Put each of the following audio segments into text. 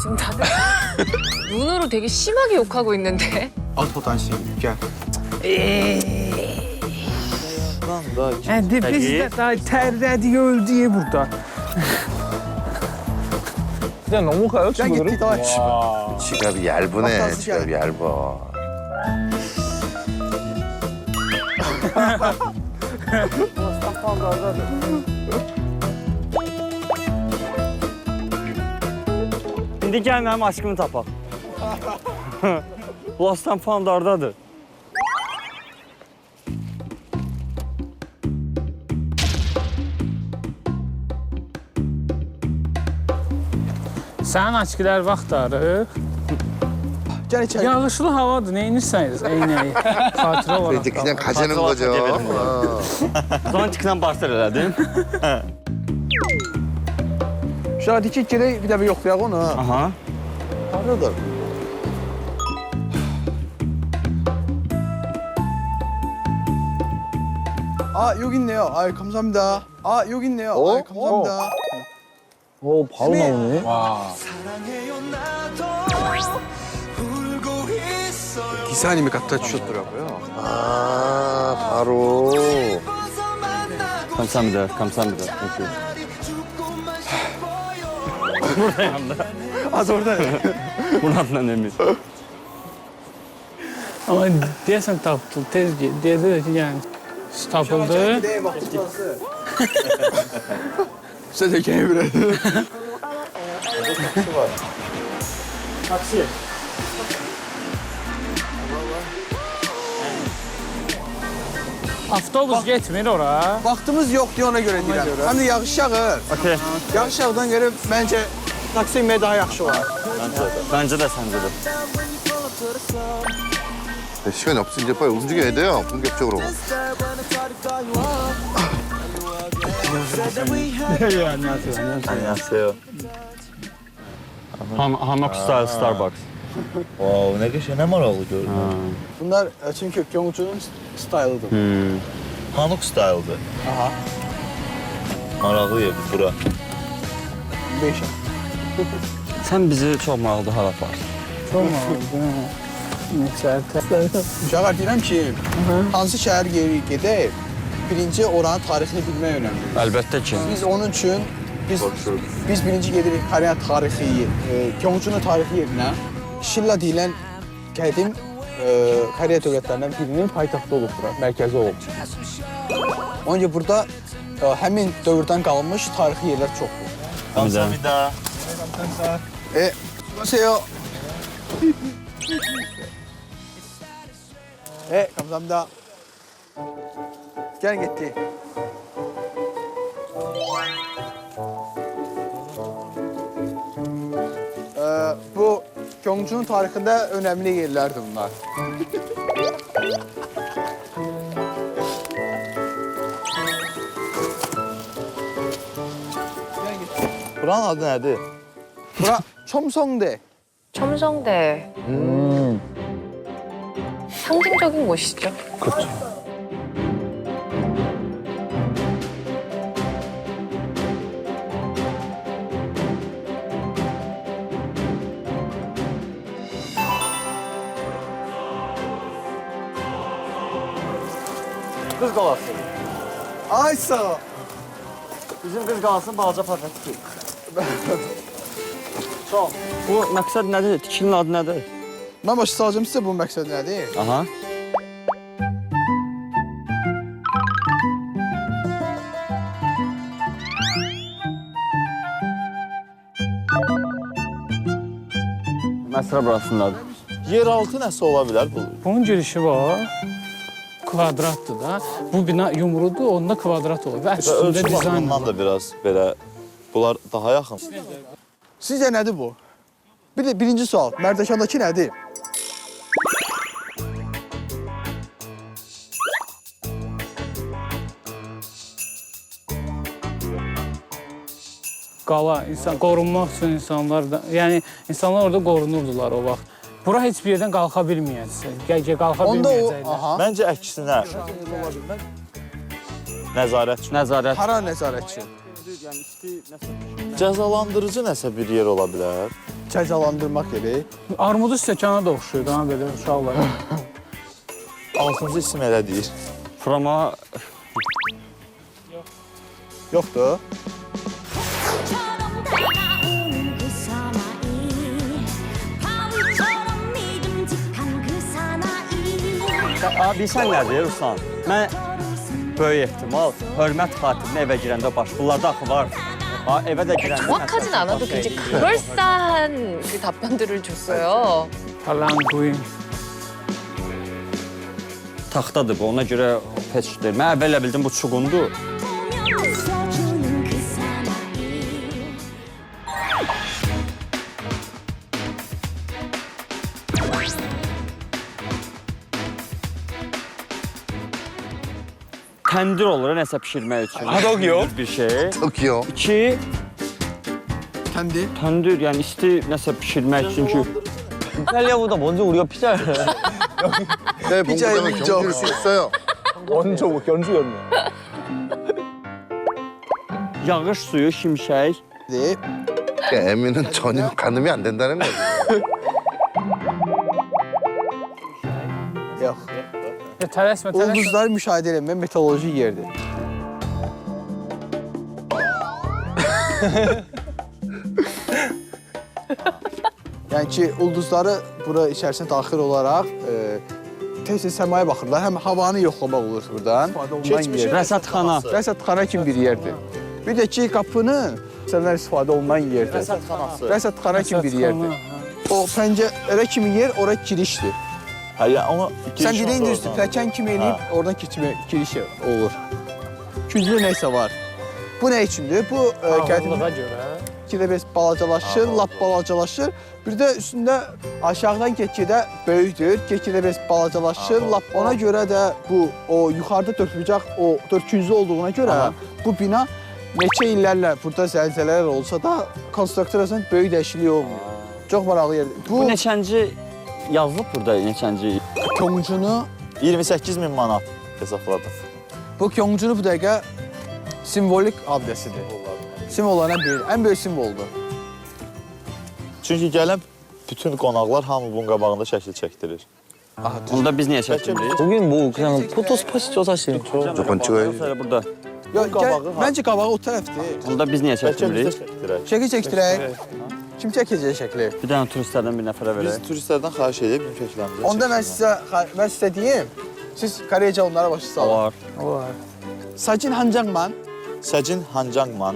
지금 다들 눈으로 되게 심하게 욕하고 있는데. At potansiyel. Gel. Hadi biz de daha terledi öldü burada. 그냥 넘어가요, Gel 친구들은? gittik daha aç. 지갑이 얇으네. 막다스 지갑이 얇아. İndi gəl mənim aşkımı tapaq. Lostan fandardadır. Sənin açıqlar vaxtları. Gel içeri. Yağışlı havadır, neyinirsiniz? Eynəyi. Xatirə olaraq. 그냥 가자는 거죠. Zontiklə başlar elədim. Şurada dikik gedək bir də bir yoxlayaq onu. Aha. Haradadır? 여기 있네요. 감사합니다. 여기 있네요. 감사합니다. 오, 바로 나오네. 기사님이 갖다 주셨더라고요. 바로. Kamsamida, kamsamida. Thank you. Az orada. Bunun adından emin. Ama deyəsən tapdın, tez dedi ki, yəni tapıldı. Gideye baktı burası. Size de keyif verelim. Taksi. Avtobus getmir ora. Vaktimiz yok diye ona göre deyirəm. Həm də yağış yağır. Okey. Yağış yağdan gəlib məncə taksi inməyə daha yaxşı olar. Bence de sence de. 시간이 없으니 이제 빨리 움직여야 돼요. 본격적으로. Annyeonghaseyo. Hanok Style Starbucks. Wow, ne geçen ne maraqlı görünür. Bunlar çünkü Gyeongju'nun style'ıdır. Hanuk style'dır. Aha. Maraqlı yerdir bura. 5. Sen bizi çok maraqlı hara aparsın. Çok maraqlı. Uşaqlar deyirəm ki, hansı şəhər gedək, birinci oranın tarixini bilmək önəmlidir. Əlbəttə ki. Biz onun üçün biz birinci gedirik Koreya tarixi, Gyeongju'nun tarixi yerinə. Şilla deyilən qədim Koreya dövlətlərindən birinin paytaxtı olub bura, mərkəzi olub. Onun üçün burada həmin dövrdən qalmış tarixi yerlər çoxdur. Kamsamida. 안녕하세요. 감사합니다. Gel gitti. Bu Gyeongju'nun tarixində önəmli yerlərdir bunlar. Gel gitti. Buranın adı nədir? Bura 첨성대. 첨성대. 상징적인 곳이죠. Qız qalası. Ay sağ ol. Bizim qız qalasının balaca parçası. Çox. Bu məqsəd nədir? Tikilinin adı nədir? Mən başa salacağım sizə bu məqsəd nədir? Aha. Məsələ burasındadır. Yeraltı nəsə ola bilər bu? Bunun girişi var. Kvadratdır da. Bu bina yumrudur, onda kvadrat olur. Və üstündə Ölçü dizayn baxımından var. da biraz belə bunlar daha yaxın. Sizcə nədir bu? Bir də birinci sual, Mərdəkandakı nədir? Qala, qorunmaq üçün insanlar da, yəni insanlar orada qorunurdular o vaxt. Bura heç bir yerdən qalxa bilməyəcəksən. Qalxa Onda o, bilməyəcəklər. aha. Məncə əksinə. Nəzarətçi. Nəzarət. Hara nəzarətçi? Cəzalandırıcı nəsə bir yer ola bilər. cəzalandırmaq yeri. Armudu stəkana da oxşuyur ha belə uşaqlar. 6-cı isim elə deyir. Frama Yoxdur. 처럼 다가오는 그 사나이 바위처럼 믿음직한 그 사나이 bilsən nədir Ruslan? Mən böyük ehtimal hörmət xatirinə evə girəndə baş. Bunlarda axı var. Ha, evə də girəndə. 정확하진 않아도 굉장히 그럴싸한 그 답변들을 줬어요. Palanquin. Taxtadır bu, ona görə heç deyil. Mən əvvəl elə bildim bu çuğundur. 보면 웃어주는 그 사나이 Təndir olur nəsə bişirmək üçün. Hadog yox. Bir şey. Çok iyi o. İki, Təndir. təndir yəni isti nəsə bişirmək üçün ki, 이탈리아보다 먼저 우리가 피자를 네, 봉구장은 인정. 경주일 수 있어요. 먼저 견주였네. yağış suyu, şimşək. 그러니까 에미는 전혀 가늠이 안 된다는 거지. Yox. Tələsmə, tələsmə. Ulduzları müşahidə etmək meteoroloji yerdir. Yəni ki, ulduzları bura içərisinə daxil olaraq tez-tez səmaya baxırlar. Həm havanı yoxlamaq olur buradan. Keçmişə Rəsədxana. Rəsədxana kimi bir yerdir. Bir də ki, qapını sənlər istifadə olunan yerdir. Rəsədxanası. Rəsədxana kimi bir yerdir. O pəncərə kimi yer, ora girişdir. Hə, ya onu Sən dediyin düzdür, pləkan kimi eləyib oradan giriş olur. Güclü nəysə var. Bu nə üçündür? Bu qədim Ağırlığa görə. kiləbəs balacalaşır, lap balacalaşır. Bir də üstündə aşağıdan get-gedə böyükdür. Get-gedə balacalaşır, lap ona görə də bu o yuxarıda dördbucaq o dördkünzlü olduğuna görə bu bina neçə illərlə burada zəlzələlər olsa da konstruktoriyasının böyük dəyişikliyi olmuyor. Çox maraqlı yerdir. Bu neçənci yazılıb burada, neçənci? Kyoncunu 28.000 manat hesabladım. bu Kyoncunu bu dəqiqə simvolik abidəsidir. Simvollardan biri, ən böyük simvoldur. Çünki gələn bütün qonaqlar hamı bunun qabağında şəkil çəkdirir. Onda biz niyə çəkmirik? 거긴 뭐 그냥 포토 스팟이죠 사실. 무조건 찍어야지. Sonra burada. Yox, qabağı məncə qabağı o tərəfdir. Onda biz niyə Bəlkə biz də çəkmirik? çəkdirək. Şəkil çəkdirək. Kim çəkəcək şəkli? Bir dənə turistlərdən bir nəfərə Biz verək. turistlərdən xahiş edib bizim şəkillərimizi Onda mən sizə deyim. Siz Koreyaca onlara başa salın. Var. Sajin Hanjangman, Səcin Hancangman,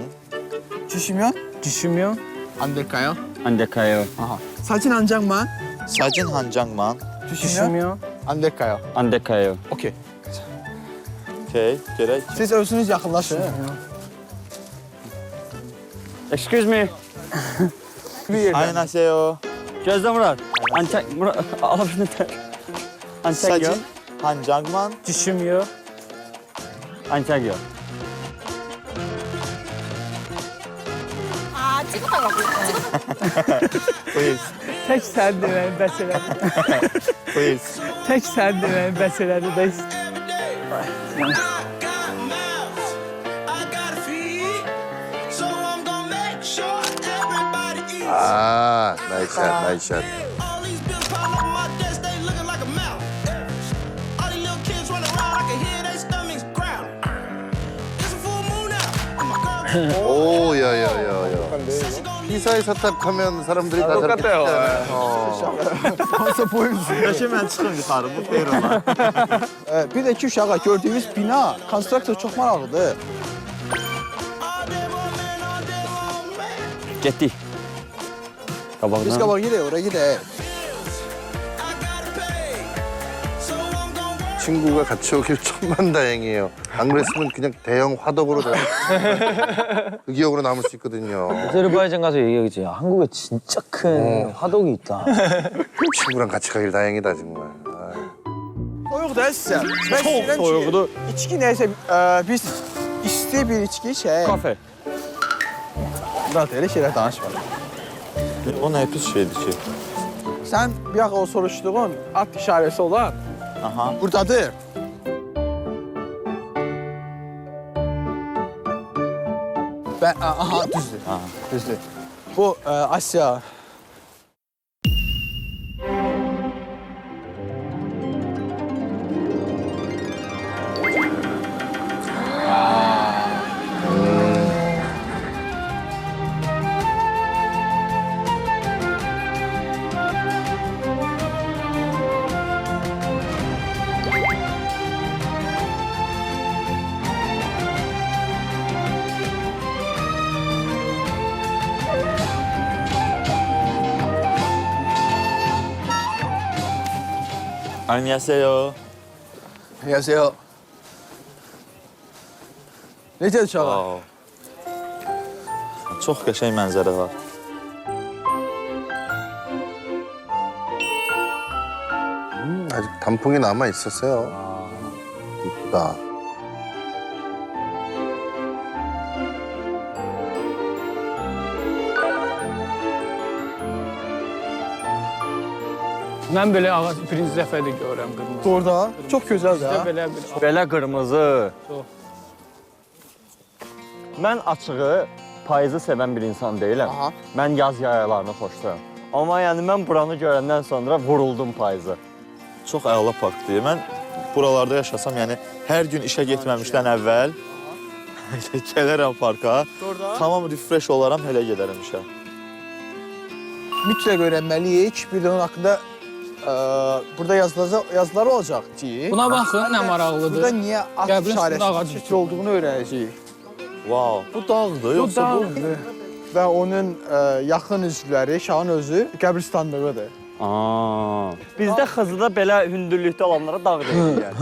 Jushimyeon, Düşümüyor. Andekayo. Andekayo. Aha. Sajin Hanjangman, Səcin Hancangman. Jushimyeon, Düşümüyor. Andekayo. Andekayo. Okey. Okey, gerək. Siz özünüz yaxınlaşın. Excuse me. Bir yerdən. Aynaseo. Gözlə Murad. Murad, ala bir nəfər. Andekayo. Səcin Hancangman. Düşümüyor. Andekayo. 아, 찍어달라고. Please, Tək sən deməni bəs elədi. please. Tək sən deməni bəs elədi də. 아, 나이샷, 나이샷. 오, 야야야야. 피사에 사탑하면 사람들이 다 저렇게 찍잖아요. Hansı boyunuz? Bəlkə mən çıxım yuxarı, bu xeyir olar. Bir də ki, uşağa gördüyünüz bina, konstruksiya çox maraqlıdır. Getdik. Biz Qabağdan. qabaq gedək, oraya gedək. 친구가 같이 오길 천만다행이에요. 안 그랬으면 그냥 대형 화덕으로 그 기억으로 남을 수 있거든요. 아제르바이잔 가서 얘기하겠지. 야, 한국에 진짜 큰 화덕이 있다. 친구랑 같이 가길 다행이다 정말. 아. Soyuq da sizə. Mən Çox istəyirəm ki, soyuqdur. İçki nəysə, biz isti bir içki şey. Kafe. Murat, elə şeylər danışma. O nə pis şeydir ki? Sən bir axı o soruşduğun at işarəsi olan Aha. buradadır. Aha, düzdür. Düzdür. Bu Asiya Annyeonghaseyo. Anlayasıyor. Necə uşaqlar? Sağ ol. Çox qəşəng mənzərə var. 아직 단풍이 남아 있었어요. 이쁘다. Mən belə ağac birinci dəfədir görürəm qırmızı. Orada çox gözəldir Bizdə ha. belə bir Belə qırmızı. Çox. Mən açığı payızı sevən bir insan deyiləm. Aha. Mən yaz yayalarını xoşlayıram. Amma yəni mən buranı görəndən sonra vuruldum payızı. Çox əla parkdır. Mən buralarda yaşasam, yəni hər gün işə getməmişdən əvvəl gələrəm parka. Orada Tamam refresh olaram, hələ gedərəm işə. mütləq öyrənməliyik. Bir də onun haqqında burada yazılar olacaq ki, Buna baxın, nə burada maraqlıdır. niyə at Qəbrin üstündə ağac işarəsi çəkil olduğunu öyrənəcəyik. Wow. Bu dağdır, Bu yoxsa bu? dağdır. Və onun yaxın üzvləri, şahın özü qəbristanlığıdır. Bizdə Xızıda belə hündürlükdə olanlara dağ deyilir yəni.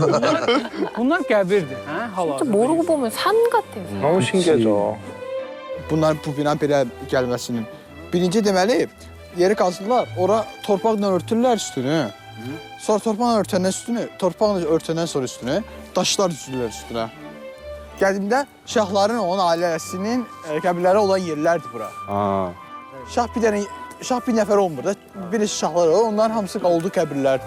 Bunlar qəbirdir, hə? Hal-hazırda. 모르고 보면 산 같아요. 너무 신기하죠. Bunlar bu bina belə gəlməsinin. Birinci deməli, yeri qazdılar, ora torpaqla örtürlər üstünü. Sonra torpaqla örtəndən sonra üstünü daşlar düzülürlər üstünə. Qədimdə şahların, onun ailəsinin qəbirləri olan yerlərdir bura. Şah bir nəfər olmur da, bir neçə şahlar var, onların hamısı qaldı qəbirlər.